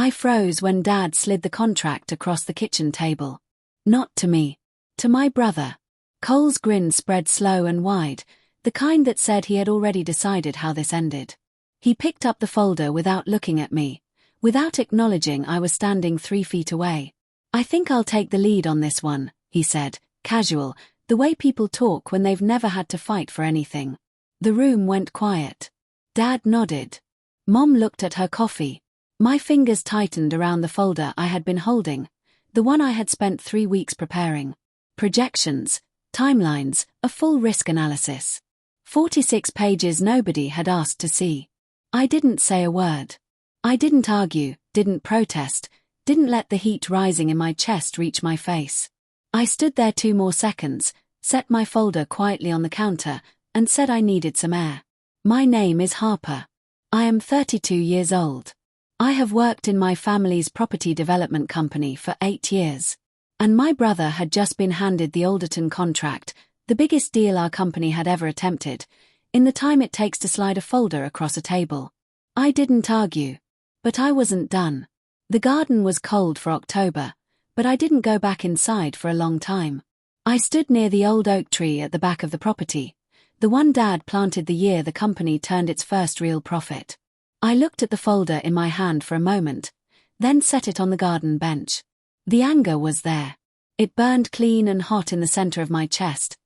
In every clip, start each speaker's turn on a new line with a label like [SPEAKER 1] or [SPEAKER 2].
[SPEAKER 1] I froze when Dad slid the contract across the kitchen table. Not to me. To my brother. Cole's grin spread slow and wide, the kind that said he had already decided how this ended. He picked up the folder without looking at me, without acknowledging I was standing 3 feet away. "I think I'll take the lead on this one," he said, casual, the way people talk when they've never had to fight for anything. The room went quiet. Dad nodded. Mom looked at her coffee. My fingers tightened around the folder I had been holding, the one I had spent 3 weeks preparing. Projections, timelines, a full risk analysis. 46 pages nobody had asked to see. I didn't say a word. I didn't argue, didn't protest, didn't let the heat rising in my chest reach my face. I stood there 2 more seconds, set my folder quietly on the counter, and said I needed some air. My name is Harper. I am 32 years old. I have worked in my family's property development company for 8 years. And my brother had just been handed the Alderton contract, the biggest deal our company had ever attempted, in the time it takes to slide a folder across a table. I didn't argue. But I wasn't done. The garden was cold for October, but I didn't go back inside for a long time. I stood near the old oak tree at the back of the property, the one Dad planted the year the company turned its first real profit. I looked at the folder in my hand for a moment, then set it on the garden bench. The anger was there. It burned clean and hot in the center of my chest,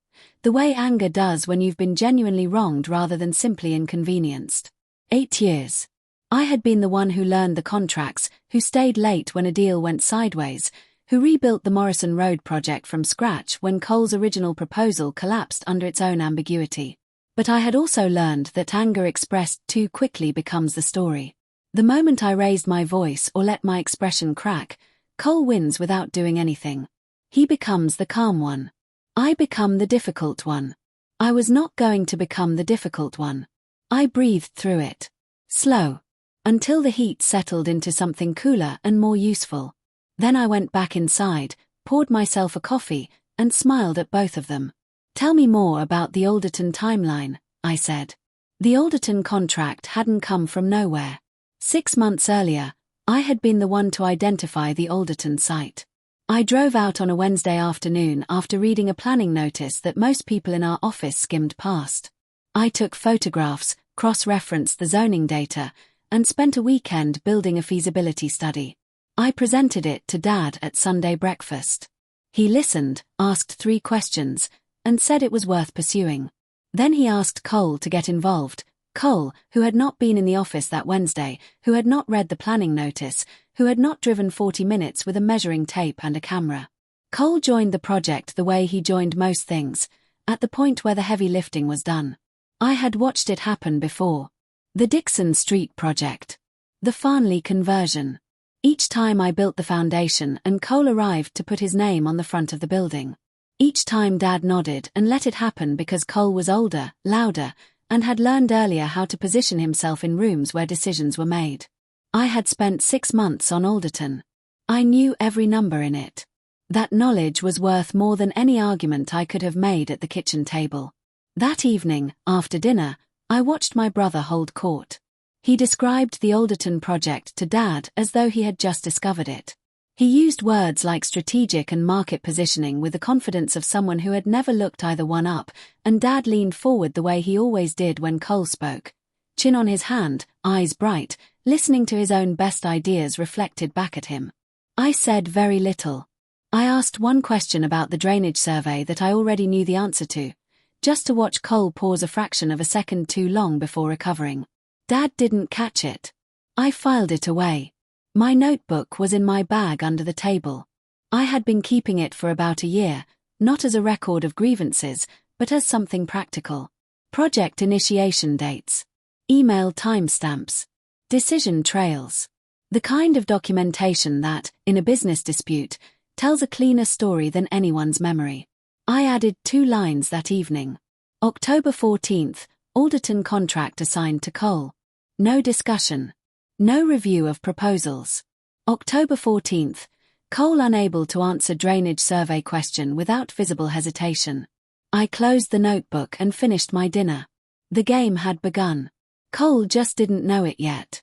[SPEAKER 1] the way anger does when you've been genuinely wronged rather than simply inconvenienced. 8 years. I had been the one who learned the contracts, who stayed late when a deal went sideways, who rebuilt the Morrison Road project from scratch when Cole's original proposal collapsed under its own ambiguity. But I had also learned that anger expressed too quickly becomes the story. The moment I raised my voice or let my expression crack, Cole wins without doing anything. He becomes the calm one. I become the difficult one. I was not going to become the difficult one. I breathed through it. Slow. Until the heat settled into something cooler and more useful. Then I went back inside, poured myself a coffee, and smiled at both of them. "Tell me more about the Alderton timeline," I said. The Alderton contract hadn't come from nowhere. 6 months earlier, I had been the one to identify the Alderton site. I drove out on a Wednesday afternoon after reading a planning notice that most people in our office skimmed past. I took photographs, cross-referenced the zoning data, and spent a weekend building a feasibility study. I presented it to Dad at Sunday breakfast. He listened, asked 3 questions, and said it was worth pursuing. Then he asked Cole to get involved. Cole, who had not been in the office that Wednesday, who had not read the planning notice, who had not driven 40 minutes with a measuring tape and a camera. Cole joined the project the way he joined most things, at the point where the heavy lifting was done. I had watched it happen before. The Dixon Street project. The Farnley conversion. Each time I built the foundation and Cole arrived to put his name on the front of the building. Each time Dad nodded and let it happen because Cole was older, louder, and had learned earlier how to position himself in rooms where decisions were made. I had spent 6 months on Alderton. I knew every number in it. That knowledge was worth more than any argument I could have made at the kitchen table. That evening, after dinner, I watched my brother hold court. He described the Alderton project to Dad as though he had just discovered it. He used words like strategic and market positioning with the confidence of someone who had never looked either one up, and Dad leaned forward the way he always did when Cole spoke. Chin on his hand, eyes bright, listening to his own best ideas reflected back at him. I said very little. I asked one question about the drainage survey that I already knew the answer to, just to watch Cole pause a fraction of a second too long before recovering. Dad didn't catch it. I filed it away. My notebook was in my bag under the table. I had been keeping it for about a year, not as a record of grievances, but as something practical. Project initiation dates. Email timestamps. Decision trails. The kind of documentation that, in a business dispute, tells a cleaner story than anyone's memory. I added 2 lines that evening. October 14th, Alderton contract assigned to Cole. No discussion. No review of proposals. October 14th, Cole unable to answer drainage survey question without visible hesitation. I closed the notebook and finished my dinner. The game had begun. Cole just didn't know it yet.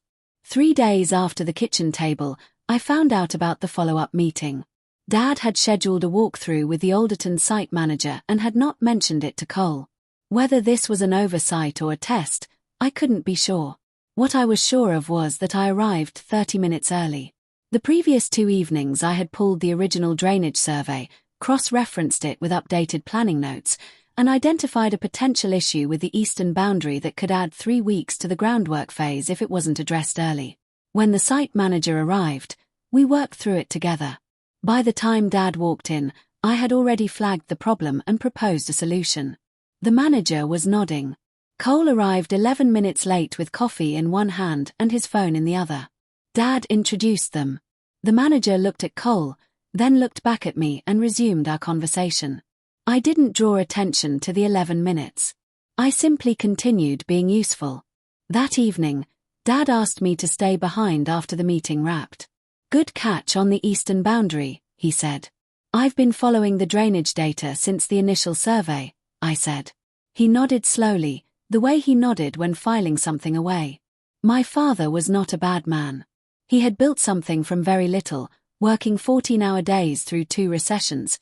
[SPEAKER 1] 3 days after the kitchen table, I found out about the follow-up meeting. Dad had scheduled a walkthrough with the Alderton site manager and had not mentioned it to Cole. Whether this was an oversight or a test, I couldn't be sure. What I was sure of was that I arrived 30 minutes early. The previous 2 evenings I had pulled the original drainage survey, cross-referenced it with updated planning notes, and identified a potential issue with the eastern boundary that could add 3 weeks to the groundwork phase if it wasn't addressed early. When the site manager arrived, we worked through it together. By the time Dad walked in, I had already flagged the problem and proposed a solution. The manager was nodding. Cole arrived 11 minutes late with coffee in one hand and his phone in the other. Dad introduced them. The manager looked at Cole, then looked back at me and resumed our conversation. I didn't draw attention to the 11 minutes. I simply continued being useful. That evening, Dad asked me to stay behind after the meeting wrapped. "Good catch on the eastern boundary," he said. "I've been following the drainage data since the initial survey," I said. He nodded slowly, the way he nodded when filing something away. My father was not a bad man. He had built something from very little, working 14-hour days through 2 recessions,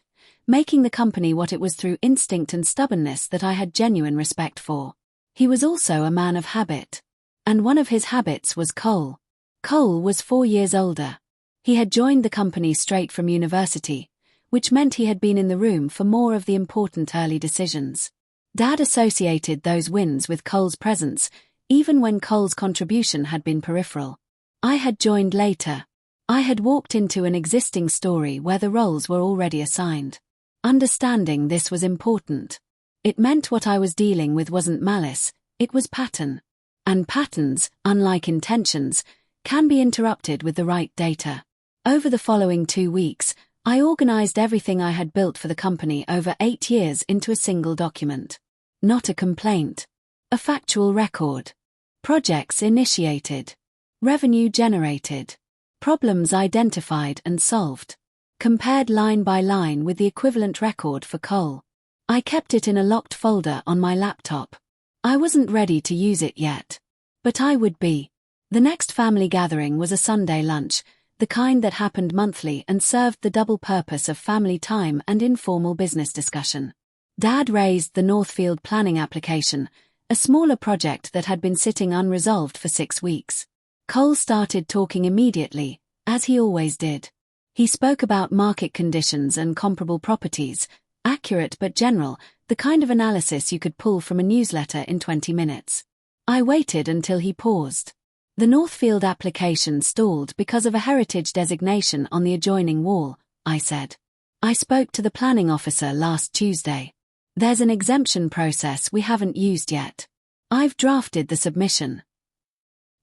[SPEAKER 1] making the company what it was through instinct and stubbornness that I had genuine respect for. He was also a man of habit. And one of his habits was Cole. Cole was 4 years older. He had joined the company straight from university, which meant he had been in the room for more of the important early decisions. Dad associated those wins with Cole's presence, even when Cole's contribution had been peripheral. I had joined later. I had walked into an existing story where the roles were already assigned. Understanding this was important. It meant what I was dealing with wasn't malice, it was pattern. And patterns, unlike intentions, can be interrupted with the right data. Over the following 2 weeks, I organized everything I had built for the company over 8 years into a single document. Not a complaint. A factual record. Projects initiated. Revenue generated. Problems identified and solved. Compared line by line with the equivalent record for Cole. I kept it in a locked folder on my laptop. I wasn't ready to use it yet. But I would be. The next family gathering was a Sunday lunch, the kind that happened monthly and served the double purpose of family time and informal business discussion. Dad raised the Northfield planning application, a smaller project that had been sitting unresolved for 6 weeks. Cole started talking immediately, as he always did. He spoke about market conditions and comparable properties, accurate but general, the kind of analysis you could pull from a newsletter in 20 minutes. I waited until he paused. The Northfield application stalled because of a heritage designation on the adjoining wall, I said. I spoke to the planning officer last Tuesday. There's an exemption process we haven't used yet. I've drafted the submission.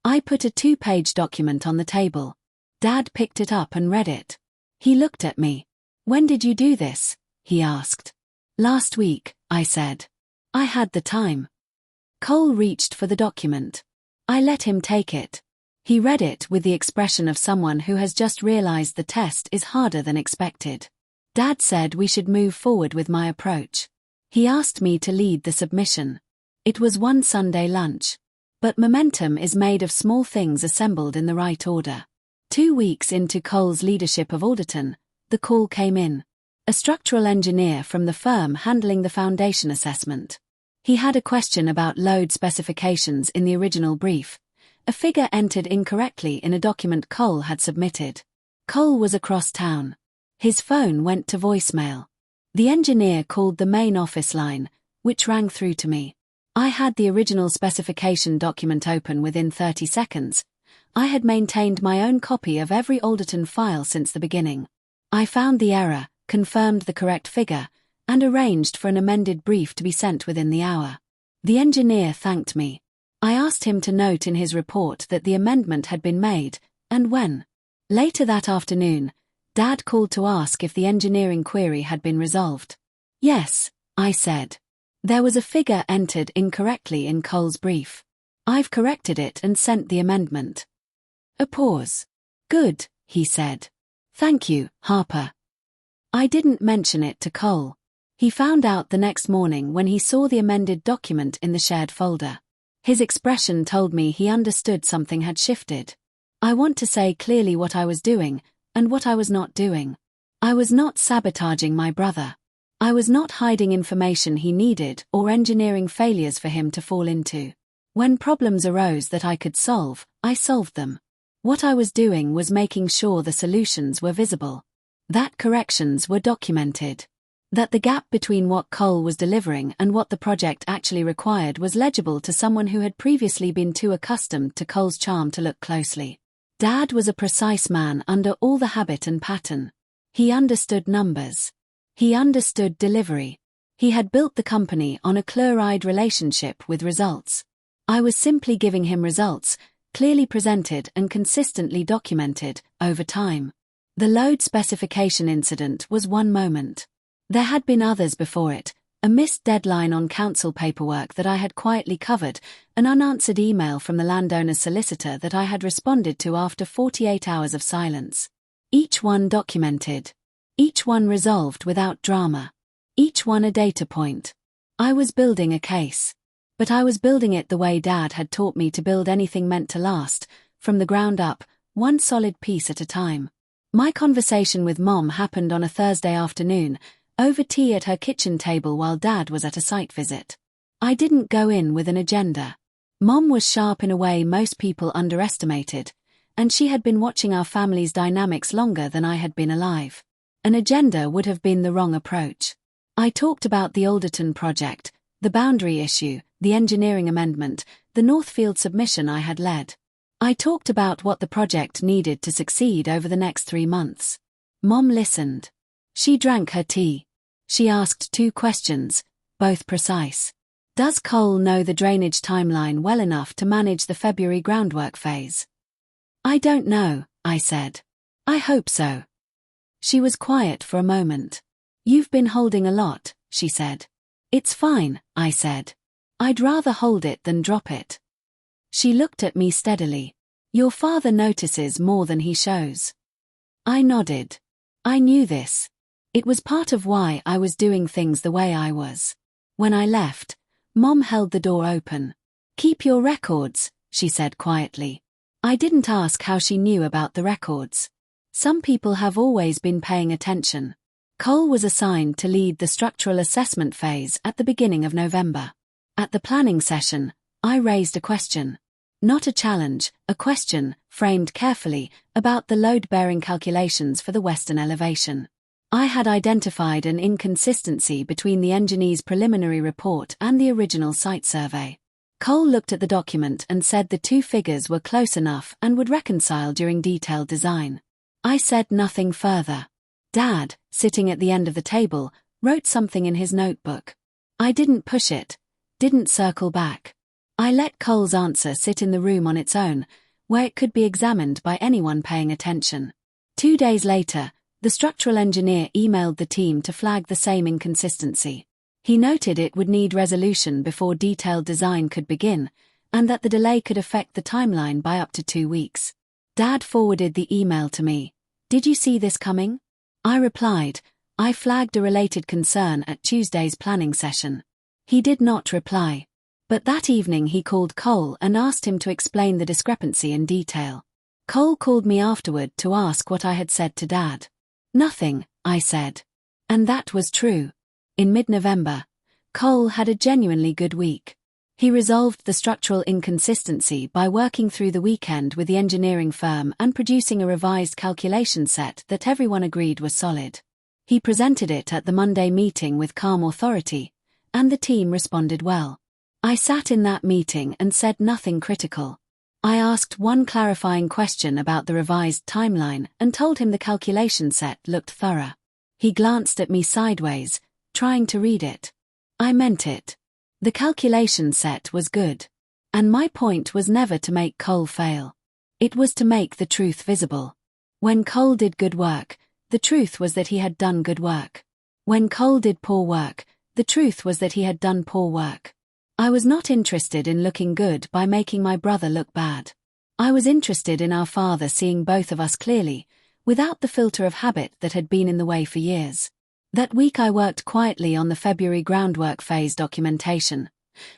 [SPEAKER 1] I put a 2-page document on the table. Dad picked it up and read it. He looked at me. "When did you do this?" he asked. "Last week," I said. I had the time. Cole reached for the document. I let him take it. He read it with the expression of someone who has just realized the test is harder than expected. Dad said we should move forward with my approach. He asked me to lead the submission. It was one Sunday lunch. But momentum is made of small things assembled in the right order. 2 weeks into Cole's leadership of Alderton, the call came in. A structural engineer from the firm handling the foundation assessment. He had a question about load specifications in the original brief, a figure entered incorrectly in a document Cole had submitted. Cole was across town. His phone went to voicemail. The engineer called the main office line, which rang through to me. I had the original specification document open within 30 seconds. I had maintained my own copy of every Alderton file since the beginning. I found the error, confirmed the correct figure, and arranged for an amended brief to be sent within the hour. The engineer thanked me. I asked him to note in his report that the amendment had been made, and when. Later that afternoon, Dad called to ask if the engineering query had been resolved. "Yes," I said. "There was a figure entered incorrectly in Cole's brief. I've corrected it and sent the amendment." A pause. "Good," he said. "Thank you, Harper." I didn't mention it to Cole. He found out the next morning when he saw the amended document in the shared folder. His expression told me he understood something had shifted. I want to say clearly what I was doing, and what I was not doing. I was not sabotaging my brother. I was not hiding information he needed or engineering failures for him to fall into. When problems arose that I could solve, I solved them. What I was doing was making sure the solutions were visible. That corrections were documented. That the gap between what Cole was delivering and what the project actually required was legible to someone who had previously been too accustomed to Cole's charm to look closely. Dad was a precise man under all the habit and pattern. He understood numbers. He understood delivery. He had built the company on a clear-eyed relationship with results. I was simply giving him results, clearly presented and consistently documented, over time. The load specification incident was one moment. There had been others before it, a missed deadline on council paperwork that I had quietly covered, an unanswered email from the landowner's solicitor that I had responded to after 48 hours of silence. Each one documented. Each one resolved without drama. Each one a data point. I was building a case. But I was building it the way Dad had taught me to build anything meant to last, from the ground up, one solid piece at a time. My conversation with Mom happened on a Thursday afternoon, over tea at her kitchen table while Dad was at a site visit. I didn't go in with an agenda. Mom was sharp in a way most people underestimated, and she had been watching our family's dynamics longer than I had been alive. An agenda would have been the wrong approach. I talked about the Alderton project, the boundary issue, the engineering amendment, the Northfield submission I had led. I talked about what the project needed to succeed over the next 3 months. Mom listened. She drank her tea. She asked 2 questions, both precise. Does Cole know the drainage timeline well enough to manage the February groundwork phase? I don't know, I said. I hope so. She was quiet for a moment. You've been holding a lot, she said. It's fine, I said. I'd rather hold it than drop it. She looked at me steadily. Your father notices more than he shows. I nodded. I knew this. It was part of why I was doing things the way I was. When I left, Mom held the door open. Keep your records, she said quietly. I didn't ask how she knew about the records. Some people have always been paying attention. Cole was assigned to lead the structural assessment phase at the beginning of November. At the planning session, I raised a question. Not a challenge, a question, framed carefully, about the load-bearing calculations for the western elevation. I had identified an inconsistency between the engineer's preliminary report and the original site survey. Cole looked at the document and said the 2 figures were close enough and would reconcile during detailed design. I said nothing further. Dad, sitting at the end of the table, wrote something in his notebook. I didn't push it, didn't circle back. I let Cole's answer sit in the room on its own, where it could be examined by anyone paying attention. 2 days later, the structural engineer emailed the team to flag the same inconsistency. He noted it would need resolution before detailed design could begin, and that the delay could affect the timeline by up to 2 weeks. Dad forwarded the email to me. Did you see this coming? I replied, I flagged a related concern at Tuesday's planning session. He did not reply. But that evening he called Cole and asked him to explain the discrepancy in detail. Cole called me afterward to ask what I had said to Dad. Nothing, I said. And that was true. In mid-November, Cole had a genuinely good week. He resolved the structural inconsistency by working through the weekend with the engineering firm and producing a revised calculation set that everyone agreed was solid. He presented it at the Monday meeting with calm authority, and the team responded well. I sat in that meeting and said nothing critical. I asked one clarifying question about the revised timeline and told him the calculation set looked thorough. He glanced at me sideways, trying to read it. I meant it. The calculation set was good. And my point was never to make Cole fail. It was to make the truth visible. When Cole did good work, the truth was that he had done good work. When Cole did poor work, the truth was that he had done poor work. I was not interested in looking good by making my brother look bad. I was interested in our father seeing both of us clearly, without the filter of habit that had been in the way for years. That week I worked quietly on the February groundwork phase documentation.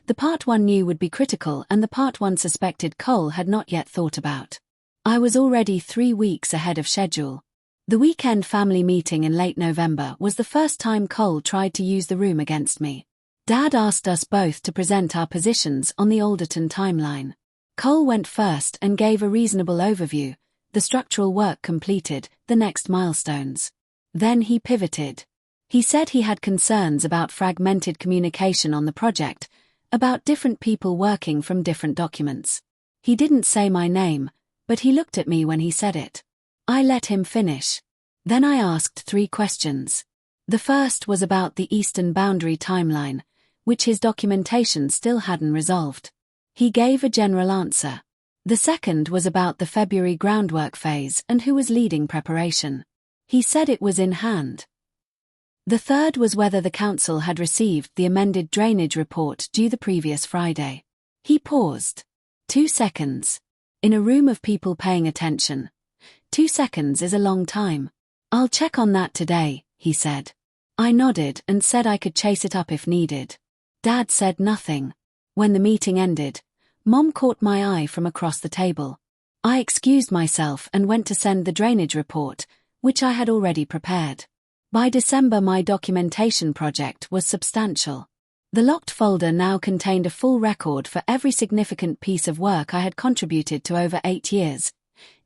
[SPEAKER 1] The part one knew would be critical and the part one suspected Cole had not yet thought about. I was already 3 weeks ahead of schedule. The weekend family meeting in late November was the first time Cole tried to use the room against me. Dad asked us both to present our positions on the Alderton timeline. Cole went first and gave a reasonable overview, the structural work completed, the next milestones. Then he pivoted. He said he had concerns about fragmented communication on the project, about different people working from different documents. He didn't say my name, but he looked at me when he said it. I let him finish. Then I asked 3 questions. The first was about the Eastern Boundary timeline, which his documentation still hadn't resolved. He gave a general answer. The second was about the February groundwork phase and who was leading preparation. He said it was in hand. The third was whether the council had received the amended drainage report due the previous Friday. He paused. 2 seconds. In a room of people paying attention, 2 seconds is a long time. I'll check on that today, he said. I nodded and said I could chase it up if needed. Dad said nothing. When the meeting ended, Mom caught my eye from across the table. I excused myself and went to send the drainage report, which I had already prepared. By December my documentation project was substantial. The locked folder now contained a full record for every significant piece of work I had contributed to over 8 years.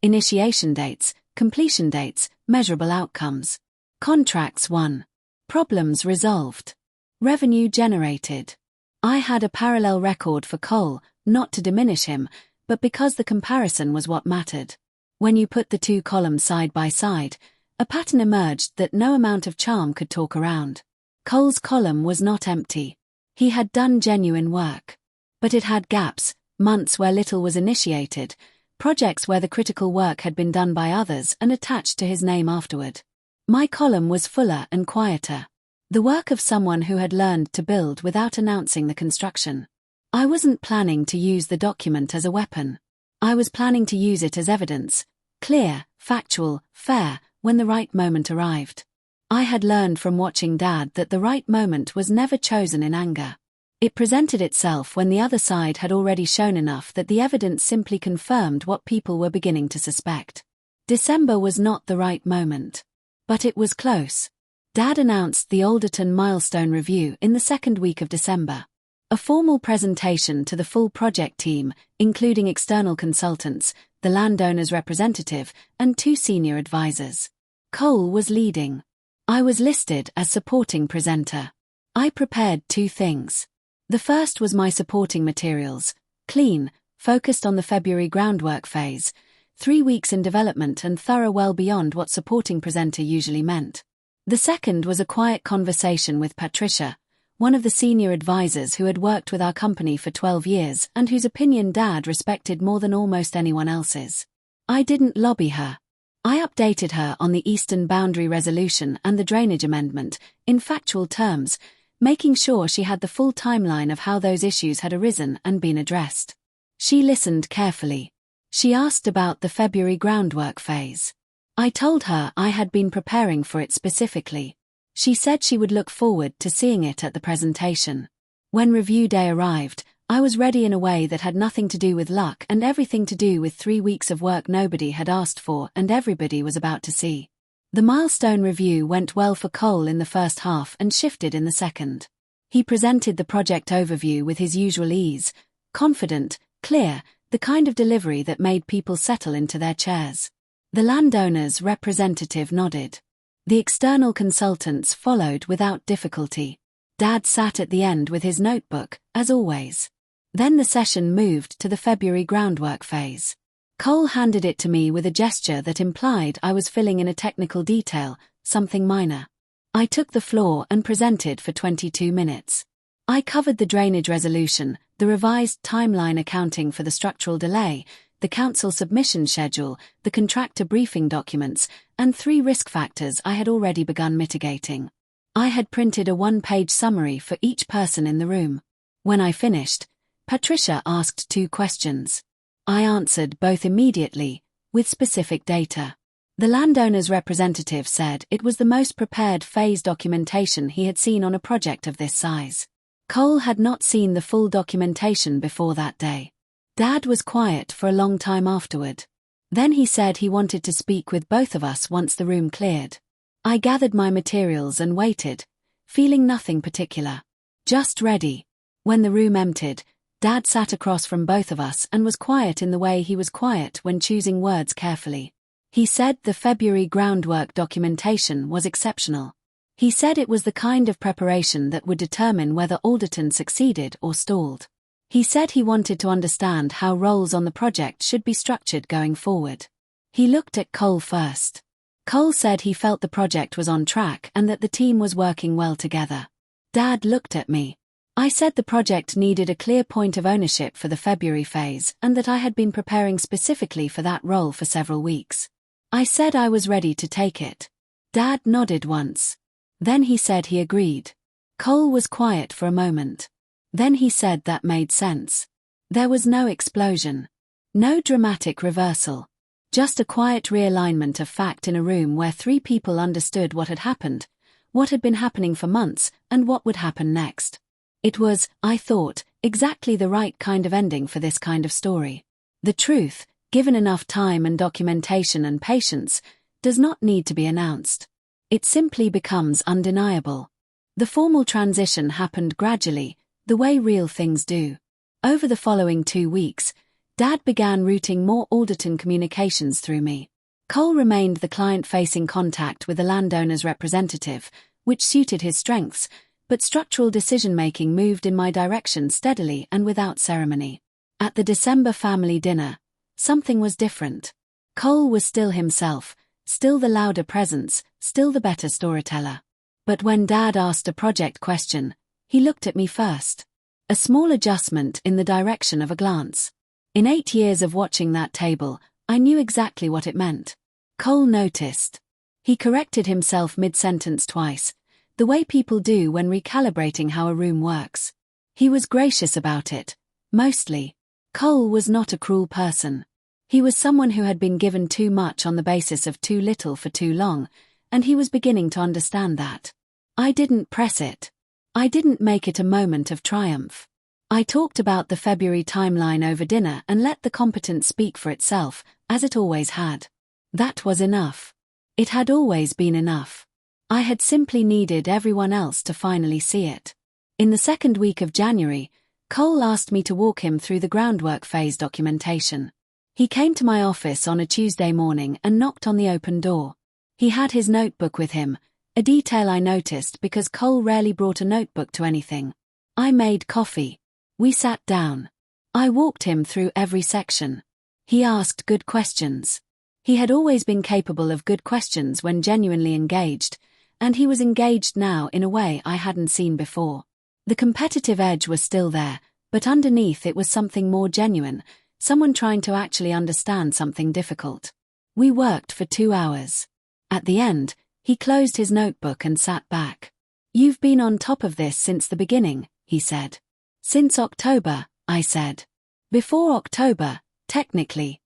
[SPEAKER 1] Initiation dates, completion dates, measurable outcomes. Contracts won. Problems resolved. Revenue generated. I had a parallel record for Cole, not to diminish him, but because the comparison was what mattered. When you put the 2 columns side by side, a pattern emerged that no amount of charm could talk around. Cole's column was not empty. He had done genuine work. But it had gaps, months where little was initiated, projects where the critical work had been done by others and attached to his name afterward. My column was fuller and quieter. The work of someone who had learned to build without announcing the construction. I wasn't planning to use the document as a weapon. I was planning to use it as evidence, clear, factual, fair, when the right moment arrived. I had learned from watching Dad that the right moment was never chosen in anger. It presented itself when the other side had already shown enough that the evidence simply confirmed what people were beginning to suspect. December was not the right moment. But it was close. Dad announced the Alderton milestone review in the second week of December. A formal presentation to the full project team, including external consultants, the landowner's representative, and 2 senior advisors. Cole was leading. I was listed as supporting presenter. I prepared 2 things. The first was my supporting materials, clean, focused on the February groundwork phase, 3 weeks in development and thorough, well beyond what supporting presenter usually meant. The second was a quiet conversation with Patricia, one of the senior advisors who had worked with our company for 12 years and whose opinion Dad respected more than almost anyone else's. I didn't lobby her. I updated her on the Eastern Boundary Resolution and the drainage amendment, in factual terms, making sure she had the full timeline of how those issues had arisen and been addressed. She listened carefully. She asked about the February groundwork phase. I told her I had been preparing for it specifically. She said she would look forward to seeing it at the presentation. When review day arrived, I was ready in a way that had nothing to do with luck and everything to do with 3 weeks of work nobody had asked for and everybody was about to see. The milestone review went well for Cole in the first half and shifted in the second. He presented the project overview with his usual ease, confident, clear, the kind of delivery that made people settle into their chairs. The landowner's representative nodded. The external consultants followed without difficulty. Dad sat at the end with his notebook, as always. Then the session moved to the February groundwork phase. Cole handed it to me with a gesture that implied I was filling in a technical detail, something minor. I took the floor and presented for 22 minutes. I covered the drainage resolution, the revised timeline accounting for the structural delay, the council submission schedule, the contractor briefing documents, and 3 risk factors I had already begun mitigating. I had printed a 1-page summary for each person in the room. When I finished, Patricia asked 2 questions. I answered both immediately, with specific data. The landowner's representative said it was the most prepared phase documentation he had seen on a project of this size. Cole had not seen the full documentation before that day. Dad was quiet for a long time afterward. Then he said he wanted to speak with both of us once the room cleared. I gathered my materials and waited, feeling nothing particular. Just ready. When the room emptied, Dad sat across from both of us and was quiet in the way he was quiet when choosing words carefully. He said the February groundwork documentation was exceptional. He said it was the kind of preparation that would determine whether Alderton succeeded or stalled. He said he wanted to understand how roles on the project should be structured going forward. He looked at Cole first. Cole said he felt the project was on track and that the team was working well together. Dad looked at me. I said the project needed a clear point of ownership for the February phase and that I had been preparing specifically for that role for several weeks. I said I was ready to take it. Dad nodded once. Then he said he agreed. Cole was quiet for a moment. Then he said that made sense. There was no explosion. No dramatic reversal. Just a quiet realignment of fact in a room where three people understood what had happened, what had been happening for months, and what would happen next. It was, I thought, exactly the right kind of ending for this kind of story. The truth, given enough time and documentation and patience, does not need to be announced. It simply becomes undeniable. The formal transition happened gradually, the way real things do. Over the following 2 weeks, Dad began routing more Alderton communications through me. Cole remained the client-facing contact with the landowner's representative, which suited his strengths, but structural decision-making moved in my direction steadily and without ceremony. At the December family dinner, something was different. Cole was still himself, still the louder presence, still the better storyteller. But when Dad asked a project question, he looked at me first. A small adjustment in the direction of a glance. In 8 years of watching that table, I knew exactly what it meant. Cole noticed. He corrected himself mid-sentence twice, the way people do when recalibrating how a room works. He was gracious about it, mostly. Cole was not a cruel person. He was someone who had been given too much on the basis of too little for too long, and he was beginning to understand that. I didn't press it. I didn't make it a moment of triumph. I talked about the February timeline over dinner and let the competence speak for itself, as it always had. That was enough. It had always been enough. I had simply needed everyone else to finally see it. In the second week of January, Cole asked me to walk him through the groundwork phase documentation. He came to my office on a Tuesday morning and knocked on the open door. He had his notebook with him, a detail I noticed because Cole rarely brought a notebook to anything. I made coffee. We sat down. I walked him through every section. He asked good questions. He had always been capable of good questions when genuinely engaged, and he was engaged now in a way I hadn't seen before. The competitive edge was still there, but underneath it was something more genuine, someone trying to actually understand something difficult. We worked for 2 hours. At the end, he closed his notebook and sat back. "You've been on top of this since the beginning," he said. "Since October," I said. "Before October, technically."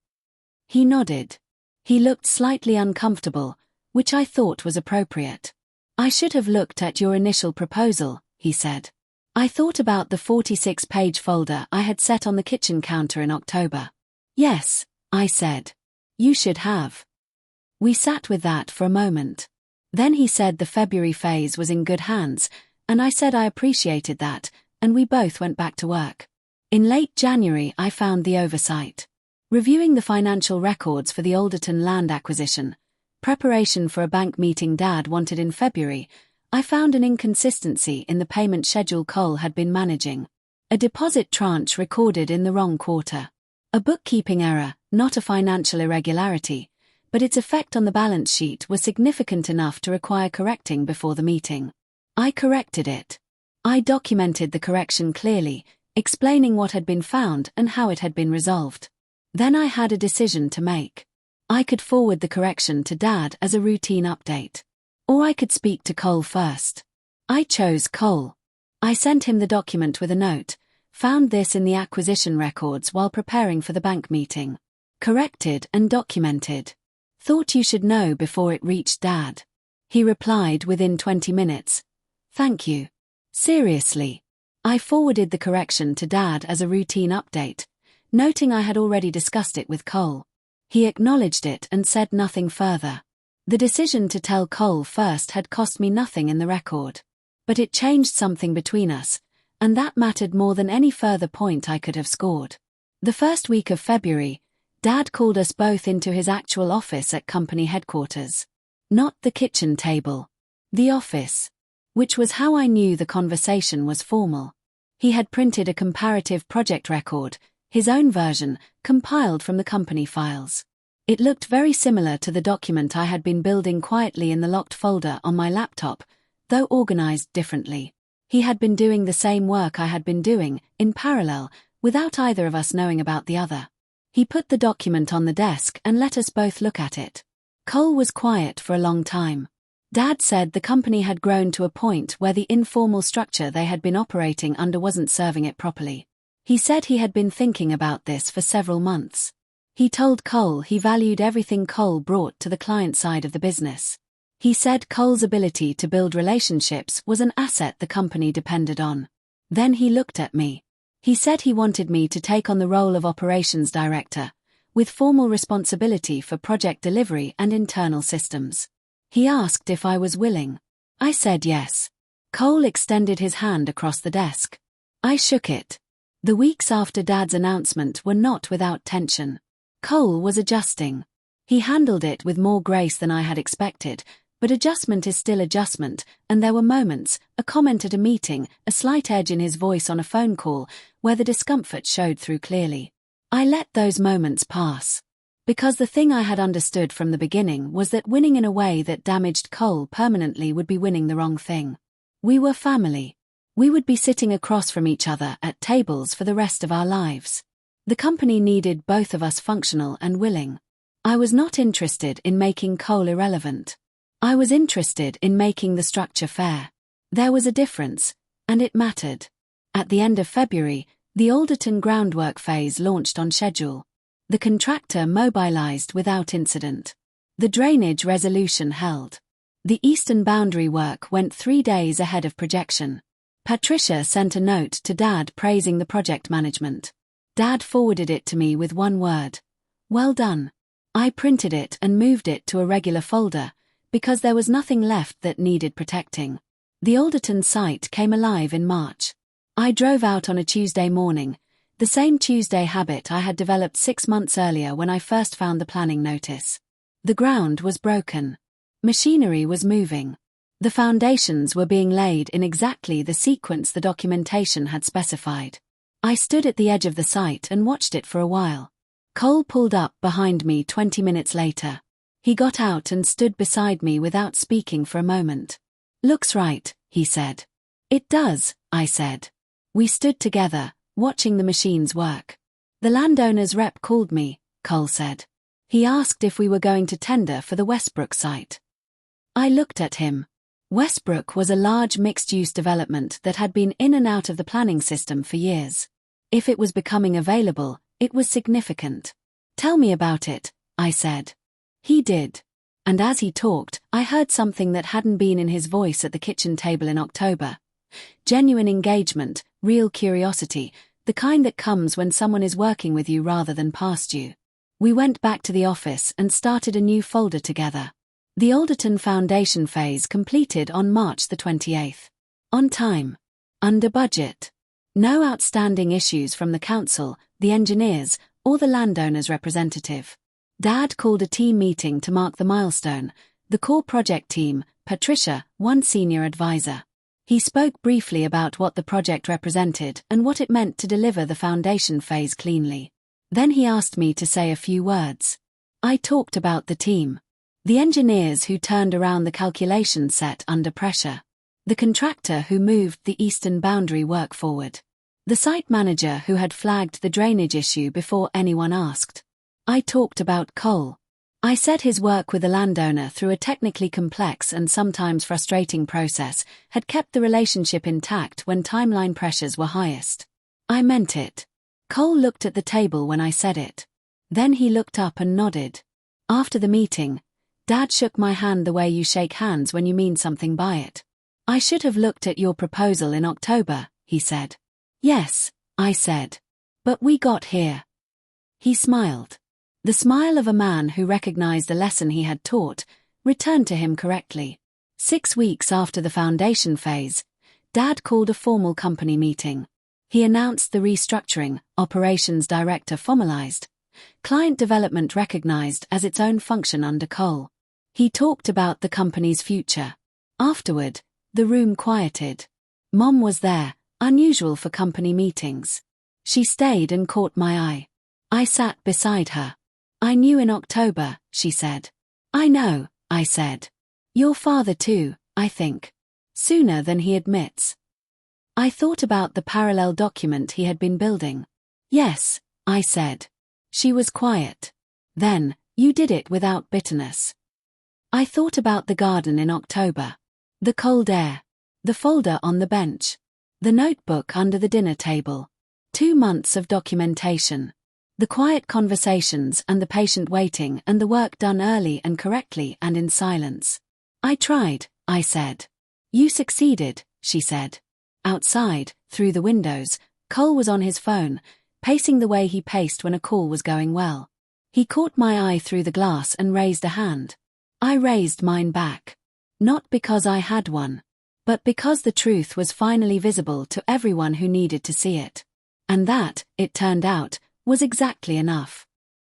[SPEAKER 1] He nodded. He looked slightly uncomfortable, which I thought was appropriate. "I should have looked at your initial proposal," he said. I thought about the 46-page folder I had set on the kitchen counter in October. "Yes," I said. "You should have." We sat with that for a moment. Then he said the February phase was in good hands, and I said I appreciated that, and we both went back to work. In late January I found the oversight. Reviewing the financial records for the Alderton land acquisition, preparation for a bank meeting Dad wanted in February, I found an inconsistency in the payment schedule Cole had been managing. A deposit tranche recorded in the wrong quarter. A bookkeeping error, not a financial irregularity, but its effect on the balance sheet was significant enough to require correcting before the meeting. I corrected it. I documented the correction clearly, explaining what had been found and how it had been resolved. Then I had a decision to make. I could forward the correction to Dad as a routine update. Or I could speak to Cole first. I chose Cole. I sent him the document with a note, found this in the acquisition records while preparing for the bank meeting. Corrected and documented. Thought you should know before it reached Dad. He replied within 20 minutes. "Thank you. Seriously." I forwarded the correction to Dad as a routine update, noting I had already discussed it with Cole. He acknowledged it and said nothing further. The decision to tell Cole first had cost me nothing in the record. But it changed something between us, and that mattered more than any further point I could have scored. The first week of February, Dad called us both into his actual office at company headquarters. Not the kitchen table. The office. Which was how I knew the conversation was formal. He had printed a comparative project record, his own version, compiled from the company files. It looked very similar to the document I had been building quietly in the locked folder on my laptop, though organized differently. He had been doing the same work I had been doing, in parallel, without either of us knowing about the other. He put the document on the desk and let us both look at it. Cole was quiet for a long time. Dad said the company had grown to a point where the informal structure they had been operating under wasn't serving it properly. He said he had been thinking about this for several months. He told Cole he valued everything Cole brought to the client side of the business. He said Cole's ability to build relationships was an asset the company depended on. Then he looked at me. He said he wanted me to take on the role of operations director, with formal responsibility for project delivery and internal systems. He asked if I was willing. I said yes. Cole extended his hand across the desk. I shook it. The weeks after Dad's announcement were not without tension. Cole was adjusting. He handled it with more grace than I had expected, but adjustment is still adjustment, and there were moments, a comment at a meeting, a slight edge in his voice on a phone call, where the discomfort showed through clearly. I let those moments pass. Because the thing I had understood from the beginning was that winning in a way that damaged Cole permanently would be winning the wrong thing. We were family. We would be sitting across from each other at tables for the rest of our lives. The company needed both of us functional and willing. I was not interested in making Cole irrelevant. I was interested in making the structure fair. There was a difference, and it mattered. At the end of February, the Alderton groundwork phase launched on schedule. The contractor mobilized without incident. The drainage resolution held. The eastern boundary work went 3 days ahead of projection. Patricia sent a note to Dad praising the project management. Dad forwarded it to me with one word. Well done. I printed it and moved it to a regular folder, because there was nothing left that needed protecting. The Alderton site came alive in March. I drove out on a Tuesday morning, the same Tuesday habit I had developed 6 months earlier when I first found the planning notice. The ground was broken. Machinery was moving. The foundations were being laid in exactly the sequence the documentation had specified. I stood at the edge of the site and watched it for a while. Cole pulled up behind me 20 minutes later. He got out and stood beside me without speaking for a moment. Looks right, he said. It does, I said. We stood together, watching the machines work. The landowner's rep called me, Cole said. He asked if we were going to tender for the Westbrook site. I looked at him. Westbrook was a large mixed-use development that had been in and out of the planning system for years. If it was becoming available, it was significant. Tell me about it, I said. He did. And as he talked, I heard something that hadn't been in his voice at the kitchen table in October. Genuine engagement, real curiosity, the kind that comes when someone is working with you rather than past you. We went back to the office and started a new folder together. The Alderton Foundation phase completed on March the 28th. On time. Under budget. No outstanding issues from the council, the engineers, or the landowner's representative. Dad called a team meeting to mark the milestone. The core project team, Patricia, one senior advisor. He spoke briefly about what the project represented and what it meant to deliver the foundation phase cleanly. Then he asked me to say a few words. I talked about the team. The engineers who turned around the calculation set under pressure. The contractor who moved the eastern boundary work forward. The site manager who had flagged the drainage issue before anyone asked. I talked about Cole. I said his work with the landowner through a technically complex and sometimes frustrating process had kept the relationship intact when timeline pressures were highest. I meant it. Cole looked at the table when I said it. Then he looked up and nodded. After the meeting, Dad shook my hand the way you shake hands when you mean something by it. I should have looked at your proposal in October, he said. Yes, I said. But we got here. He smiled. The smile of a man who recognized the lesson he had taught returned to him correctly. 6 weeks after the foundation phase, Dad called a formal company meeting. He announced the restructuring, operations director formalized, client development recognized as its own function under Cole. He talked about the company's future. Afterward, the room quieted. Mom was there, unusual for company meetings. She stayed and caught my eye. I sat beside her. "I knew in October," she said. "I know," I said. "Your father too, I think." Sooner than he admits. I thought about the parallel document he had been building. "Yes," I said. She was quiet. "Then, you did it without bitterness." I thought about the garden in October. The cold air. The folder on the bench. The notebook under the dinner table. 2 months of documentation. The quiet conversations and the patient waiting and the work done early and correctly and in silence. "I tried," I said. "You succeeded," she said. Outside, through the windows, Cole was on his phone, pacing the way he paced when a call was going well. He caught my eye through the glass and raised a hand. I raised mine back. Not because I had one, but because the truth was finally visible to everyone who needed to see it. And that, it turned out, was exactly enough.